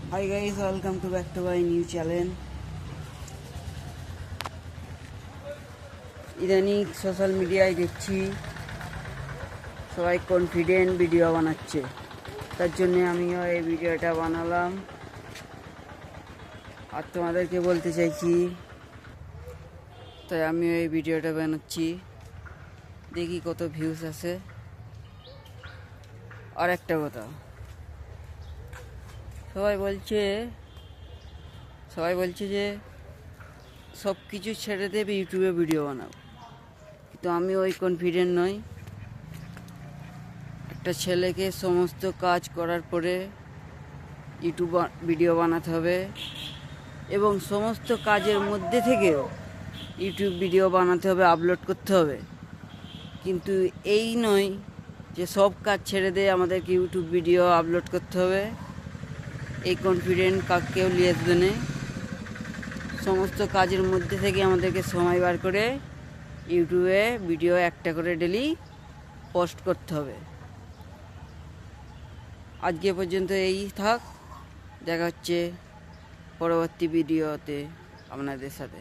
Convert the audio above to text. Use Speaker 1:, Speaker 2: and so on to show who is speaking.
Speaker 1: Hi guys, welcome to back to my new channel. ইদানিং social মিডিয়ায় দেখছি সবাই কনফিডেন্ট ভিডিও বানাচ্ছে, তার জন্য আমিও এই ভিডিওটা বানালাম আর তোমাদেরকে বলতে চাইছি, তাই আমিও এই ভিডিওটা বানাচ্ছি। দেখি কত ভিউজ আছে। আর একটা কথা, সবাই বলছে যে সব কিছু ছেড়ে দেবে, ইউটিউবে ভিডিও বানাবো, কিন্তু আমি ওই কনফিডেন্ট নই। একটা ছেলেকে সমস্ত কাজ করার পরে ইউটিউব ভিডিও বানাতে হবে এবং সমস্ত কাজের মধ্যে থেকেও ইউটিউব ভিডিও বানাতে হবে, আপলোড করতে হবে। কিন্তু এই নয় যে সব কাজ ছেড়ে দিয়ে আমাদেরকে ইউটিউব ভিডিও আপলোড করতে হবে। এই কনফিডেন্ট কেউ নিয়ে আসবে না। সমস্ত কাজের মধ্যে থেকে আমাদেরকে সময় বার করে ইউটিউবে ভিডিও একটা করে ডেলি পোস্ট করতে হবে। আজকে পর্যন্ত এই থাক, দেখা হচ্ছে পরবর্তী ভিডিওতে আপনাদের সাথে।